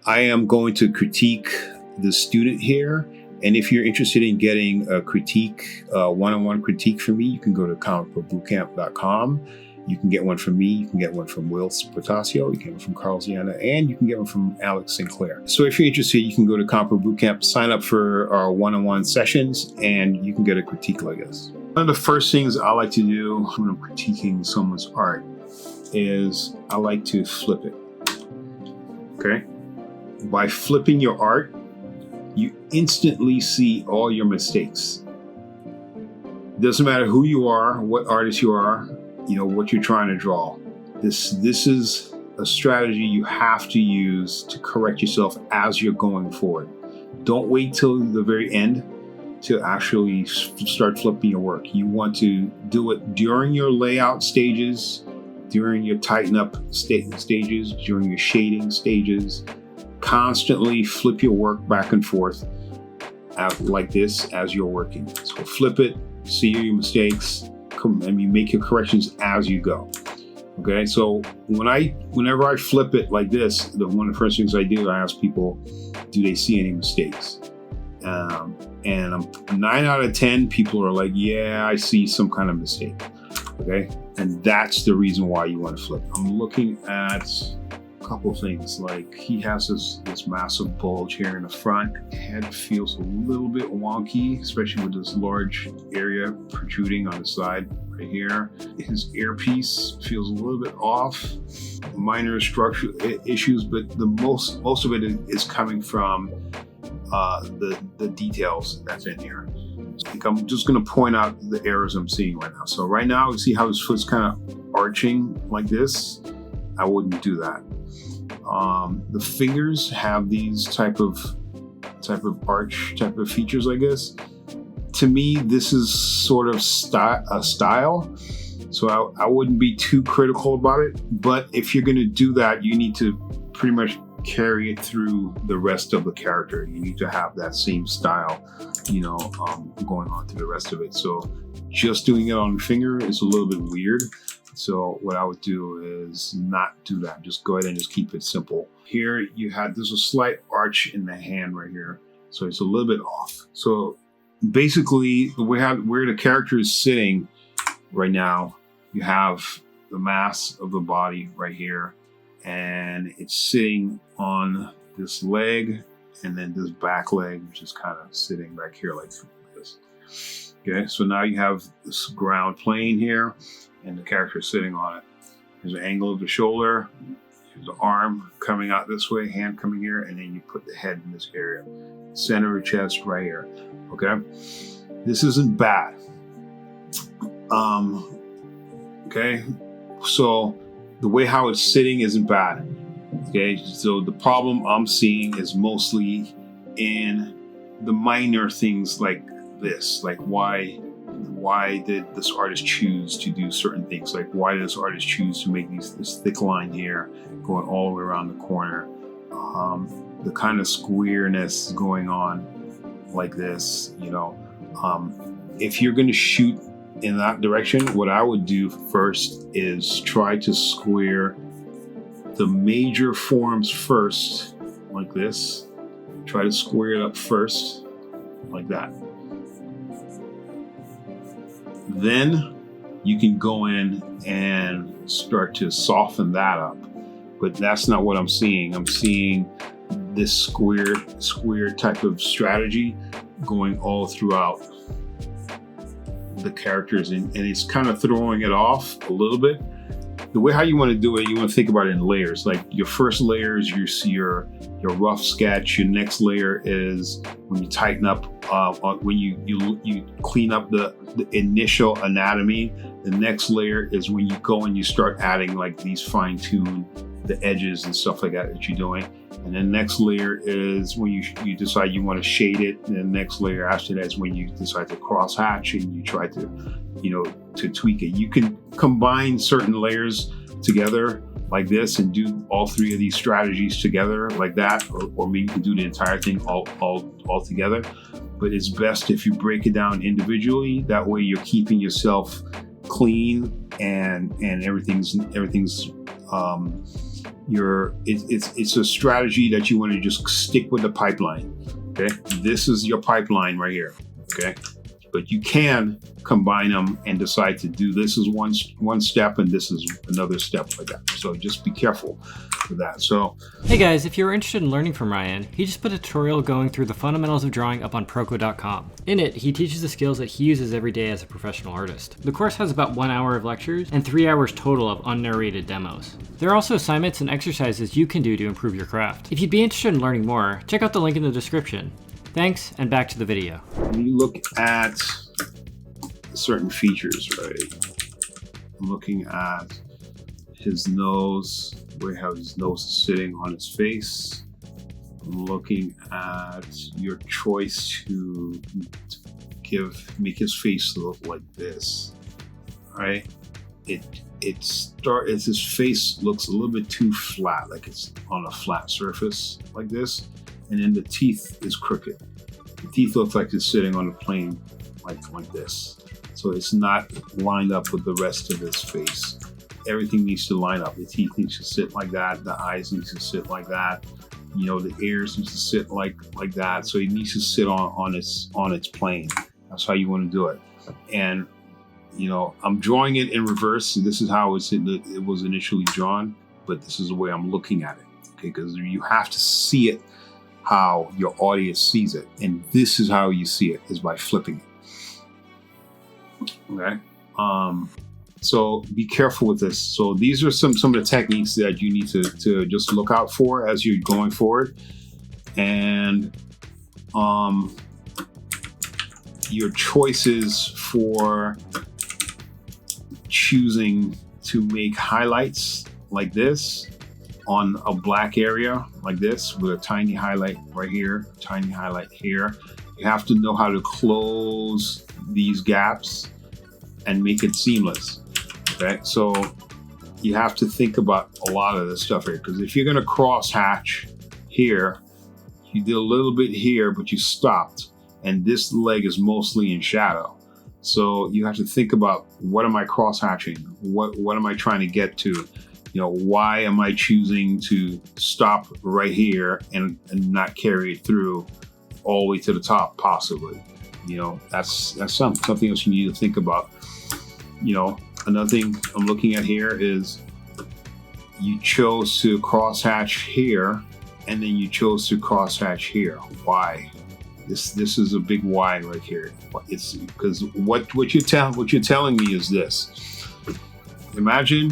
I am going to critique the student here. And if you're interested in getting a critique, one-on-one critique from me, you can go to comicbookbootcamp.com. You can get one from me. You can get one from Will Portasio. You can get one from Carl Ziana, and you can get one from Alex Sinclair. So if you're interested, you can go to Comic Book Bootcamp, sign up for our one-on-one sessions, and you can get a critique like this. One of the first things I like to do when I'm critiquing someone's art is I like to flip it. Okay? By flipping your art, you instantly see all your mistakes. Doesn't matter who you are, what artist you are, what you're trying to draw. This is a strategy you have to use to correct yourself as you're going forward. Don't wait till the very end to actually start flipping your work. You want to do it during your layout stages, during your tighten up stages, during your shading stages. Constantly flip your work back and forth like this as you're working. So flip it, see your mistakes, and you make your corrections as you go. Okay, so whenever I flip it like this, one of the first things I do, I ask people, do they see any mistakes? And 9 out of 10 people are like, yeah, I see some kind of mistake. Okay, and that's the reason why you want to flip. I'm looking at couple of things, like he has this massive bulge here in the front. Head feels a little bit wonky, especially with this large area protruding on the side right here. His earpiece feels a little bit off. Minor structural issues, but the most of it is coming from the details that's in here. I think I'm just going to point out the errors I'm seeing right now. So right now, you see how his foot's kind of arching like this. I wouldn't do that. The fingers have these type of arch type of features, I guess. To me, this is sort of a style, so I wouldn't be too critical about it. But if you're going to do that, you need to pretty much carry it through the rest of the character. You need to have that same style, going on through the rest of it. So just doing it on the finger is a little bit weird. So what I would do is not do that. Just go ahead and just keep it simple. Here there's a slight arch in the hand right here. So it's a little bit off. So basically where the character is sitting right now, you have the mass of the body right here. And it's sitting on this leg and then this back leg, which is kind of sitting back here like this. Okay, so now you have this ground plane here. And the character is sitting on it. There's an angle of the shoulder. There's the arm coming out this way, hand coming here, and then you put the head in this area. Center of chest right here. Okay? This isn't bad. Okay? So the way how it's sitting isn't bad. Okay? So the problem I'm seeing is mostly in the minor things like this. Like why did this artist choose to do certain things? Like why did this artist choose to make this thick line here going all the way around the corner? The kind of squareness going on like this, if you're going to shoot in that direction, what I would do first is try to square the major forms first, like this. Try to square it up first, like that. Then you can go in and start to soften that up. But that's not what I'm seeing. I'm seeing this square type of strategy going all throughout the characters, and it's kind of throwing it off a little bit. The way how you want to do it, you want to think about it in layers. Like your first layer is your rough sketch. Your next layer is when you tighten up, when you clean up the initial anatomy. The next layer is when you go and you start adding like these fine-tune the edges and stuff like that you're doing. And then next layer is when you decide you want to shade it. And the next layer after that is when you decide to cross hatch and you try to, to tweak it. You can combine certain layers together like this and do all three of these strategies together like that, or maybe you can do the entire thing all together. But it's best if you break it down individually. That way you're keeping yourself clean and everything's it's a strategy that you want to just stick with the pipeline. Okay, this is your pipeline right here. Okay, but you can combine them and decide to do this is one step and this is another step like that. So just be careful with that. So hey guys, if you're interested in learning from Ryan, he just put a tutorial going through the fundamentals of drawing up on Proko.com. In it, he teaches the skills that he uses every day as a professional artist. The course has about 1 hour of lectures and 3 hours total of unnarrated demos. There are also assignments and exercises you can do to improve your craft. If you'd be interested in learning more, check out the link in the description. Thanks, and back to the video. When you look at certain features, right? I'm looking at his nose, how his nose is sitting on his face. I'm looking at your choice to make his face look like this, right? His face looks a little bit too flat, like it's on a flat surface like this, and then the teeth is crooked. The teeth look like it's sitting on a plane like this. So it's not lined up with the rest of his face. Everything needs to line up. The teeth needs to sit like that. The eyes needs to sit like that. You know, the ears needs to sit like that. So it needs to sit on its plane. That's how you want to do it. And you know, I'm drawing it in reverse. This is how it was initially drawn, but this is the way I'm looking at it. Okay, because you have to see it how your audience sees it, and this is how you see it, is by flipping it. Okay, so be careful with this. So these are some of the techniques that you need to just look out for as you're going forward, and your choices for choosing to make highlights like this on a black area like this with a tiny highlight right here, tiny highlight here. You have to know how to close these gaps and make it seamless. Okay, so you have to think about a lot of this stuff here, because if you're going to cross hatch here, you did a little bit here, but you stopped, and this leg is mostly in shadow. So you have to think about, what am I cross hatching? What am I trying to get to? You know, why am I choosing to stop right here and not carry it through all the way to the top, possibly? You know, that's something else you need to think about. You know, another thing I'm looking at here is you chose to cross hatch here, and then you chose to cross hatch here. Why? This is a big why right here. It's because what you're telling me is this. Imagine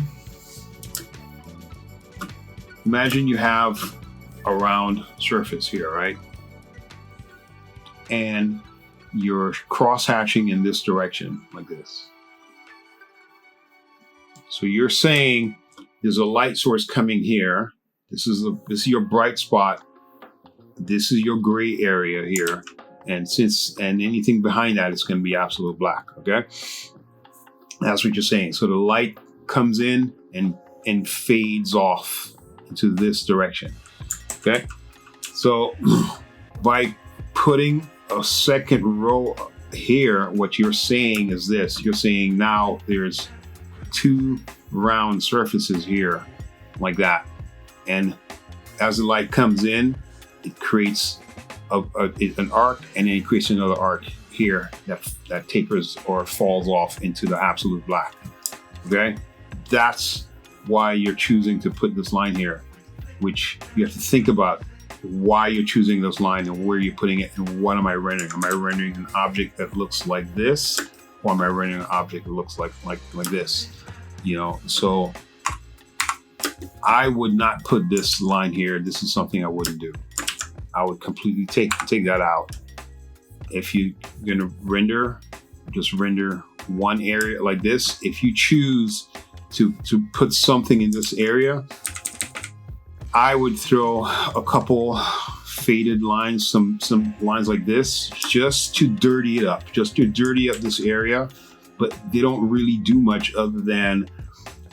you have a round surface here, right? And you're cross-hatching in this direction, like this. So you're saying there's a light source coming here. This is your bright spot. This is your gray area here. And anything behind that is going to be absolute black, okay? That's what you're saying. So the light comes in and fades off into this direction. Okay, so by putting a second row here, what you're saying is this. You're saying now there's two round surfaces here like that, and as the light comes in, it creates an arc, and then it creates another arc here that tapers or falls off into the absolute black. Okay, that's why you're choosing to put this line here, which you have to think about why you're choosing this line and where you're putting it and what am I rendering. Am I rendering an object that looks like this, or am I rendering an object that looks like this? You know, so I would not put this line here. This is something I wouldn't do. I would completely take that out. If you're gonna render, just render one area like this. If you choose to put something in this area, I would throw a couple faded lines, some lines like this, just to dirty it up, just to dirty up this area. But they don't really do much other than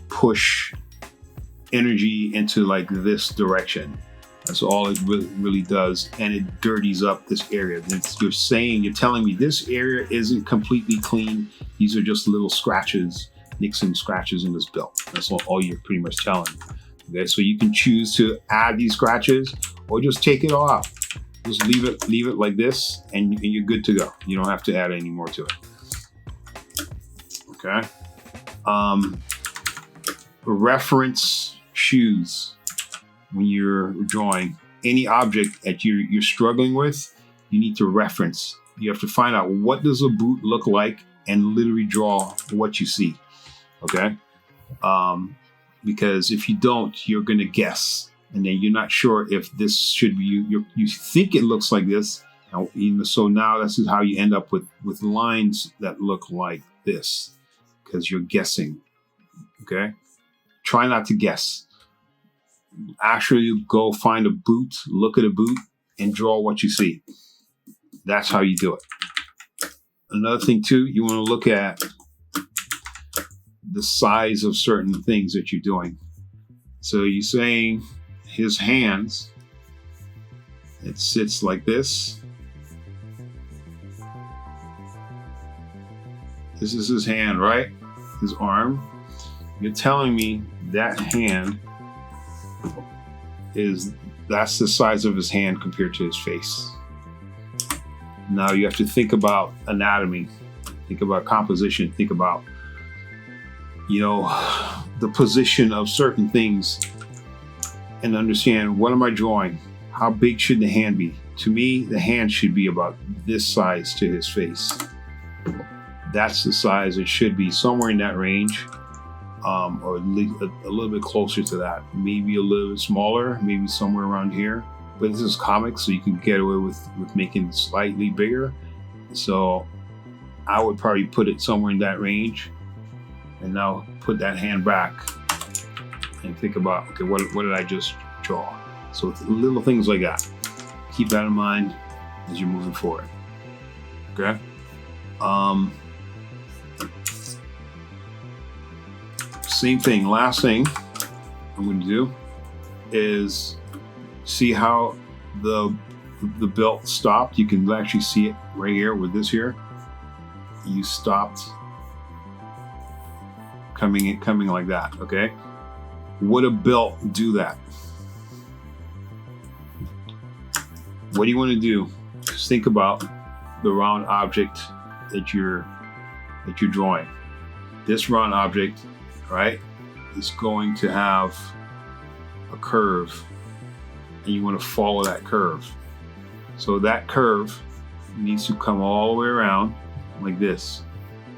push energy into like this direction. That's all it really does, and it dirties up this area. You're telling me this area isn't completely clean. These are just little scratches, nicks and scratches in this belt. That's all you're pretty much telling me. Okay, so you can choose to add these scratches or just take it off. Just leave it like this, and you're good to go. You don't have to add any more to it. Okay. Reference shoes when you're drawing. Any object that you're struggling with, you need to reference. You have to find out what does a boot look like and literally draw what you see. Okay. Because if you don't, you're going to guess. And then you're not sure if this should be you think it looks like this. So now this is how you end up with lines that look like this, because you're guessing. Okay. Try not to guess. Actually go find a boot, look at a boot, and draw what you see. That's how you do it. Another thing too, you want to look at the size of certain things that you're doing. So you're saying his hands, it sits like this. This is his hand, right? His arm. You're telling me that hand that's the size of his hand compared to his face. Now you have to think about anatomy, think about composition, think about, the position of certain things, and understand, what am I drawing? How big should the hand be? To me, the hand should be about this size to his face. That's the size it should be, somewhere in that range, or at least a little bit closer to that. Maybe a little bit smaller, maybe somewhere around here. But this is comics, so you can get away with making it slightly bigger. So I would probably put it somewhere in that range. And now put that hand back and think about, okay, what did I just draw? So little things like that. Keep that in mind as you're moving forward. Okay? Same thing. Last thing I'm going to do is see how the belt stopped. You can actually see it right here with this here. You stopped coming like that. Okay, would a belt do that? What do you want to do? Just think about the round object that you're drawing. This round object, right, is going to have a curve, and you want to follow that curve. So that curve needs to come all the way around like this.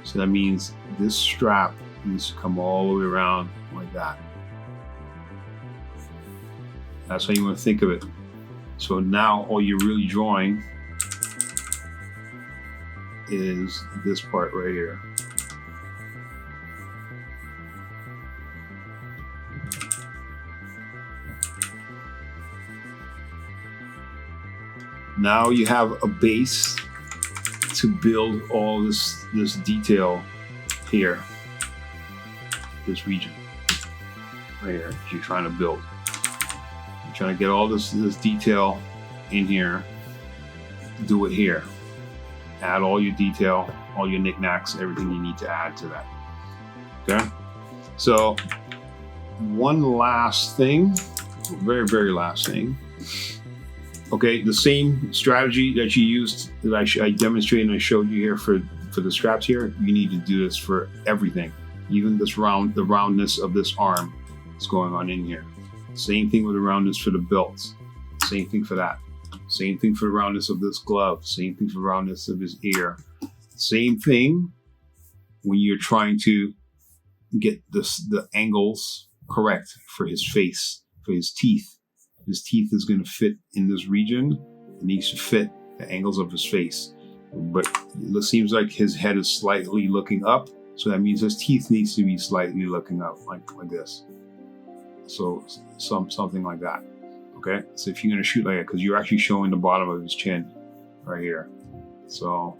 So that means this strap needs to come all the way around like that. That's how you want to think of it. So now all you're really drawing is this part right here. Now you have a base to build all this detail here, this region right here. You're trying to build. You're trying to get all this detail in here. Do it here. Add all your detail, all your knickknacks, everything you need to add to that. Okay. So one last thing, very, very last thing. Okay, the same strategy that you used, that I demonstrated and I showed you here for the straps here, you need to do this for everything. Even the roundness of this arm is going on in here. Same thing with the roundness for the belts. Same thing for that. Same thing for the roundness of this glove. Same thing for the roundness of his ear. Same thing when you're trying to get the angles correct for his face, for his teeth. His teeth is going to fit in this region. It needs to fit the angles of his face. But it seems like his head is slightly looking up. So that means his teeth needs to be slightly looking up, like this. So something like that. Okay? So if you're going to shoot like that, because you're actually showing the bottom of his chin right here. So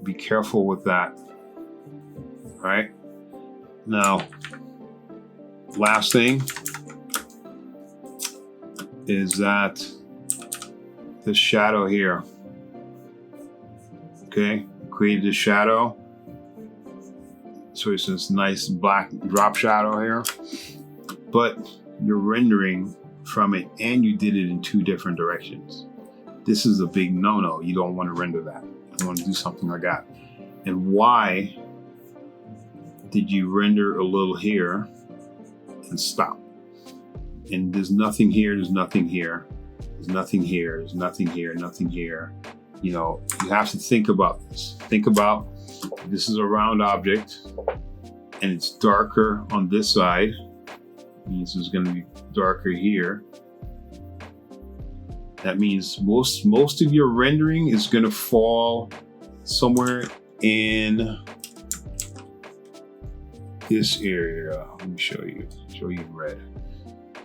be careful with that. All right? Now, last thing is that this shadow here. Okay, created this shadow. So it's this nice black drop shadow here. But you're rendering from it and you did it in 2 different directions. This is a big no-no. You don't want to render that. You want to do something like that. And why did you render a little here and stop? And there's nothing here, there's nothing here, there's nothing here, there's nothing here, nothing here. You know, you have to think about this. Think about, this is a round object and it's darker on this side. It means it's going to be darker here. That means most of your rendering is going to fall somewhere in this area. Let me show you in red.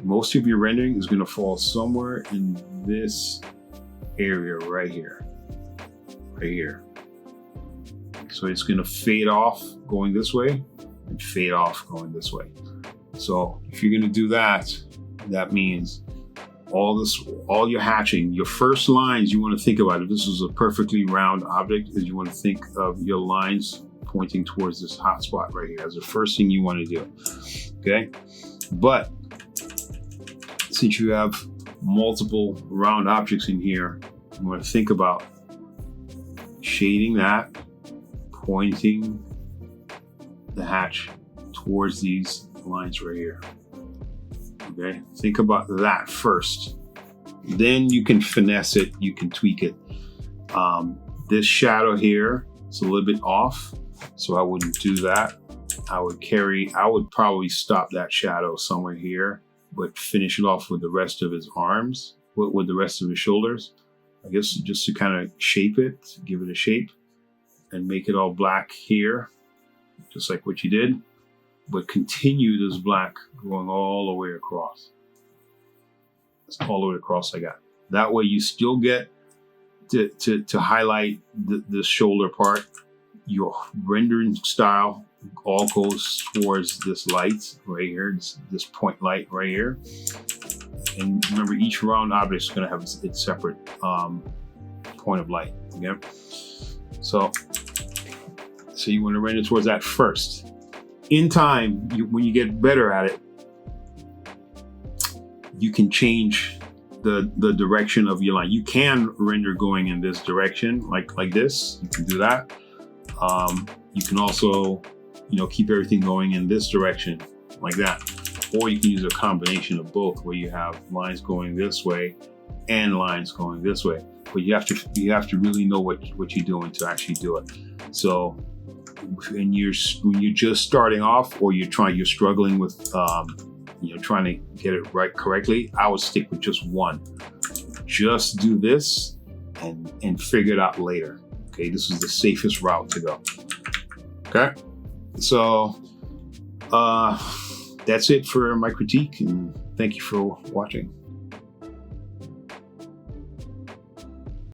Most of your rendering is going to fall somewhere in this area right here. Right here. So it's going to fade off going this way and fade off going this way. So if you're going to do that, that means all your hatching, your first lines you want to think about, if this is a perfectly round object, is you want to think of your lines pointing towards this hot spot right here as the first thing you want to do. Okay? But since you have multiple round objects in here, you want to think about shading that, pointing the hatch towards these lines right here. Okay, think about that first. Then you can finesse it, you can tweak it. This shadow here is a little bit off, so I wouldn't do that. I would probably stop that shadow somewhere here, but finish it off with the rest of his arms, with the rest of his shoulders. I guess just to kind of shape it, give it a shape, and make it all black here, just like what you did. But continue this black going all the way across. That's all the way across I got. That way you still get to highlight the shoulder part. Your rendering style all goes towards this light right here, this point light right here. And remember, each round object is going to have its separate point of light. Okay? So you want to render towards that first. In time, when you get better at it, you can change the direction of your line. You can render going in this direction, like this. You can do that. You can also, keep everything going in this direction, like that. Or you can use a combination of both, where you have lines going this way and lines going this way. But you have to really know what you're doing to actually do it. So when you're just starting off, or you're struggling with trying to get it right correctly, I would stick with just one. Just do this and figure it out later. Okay, this is the safest route to go. Okay, so that's it for my critique, and thank you for watching.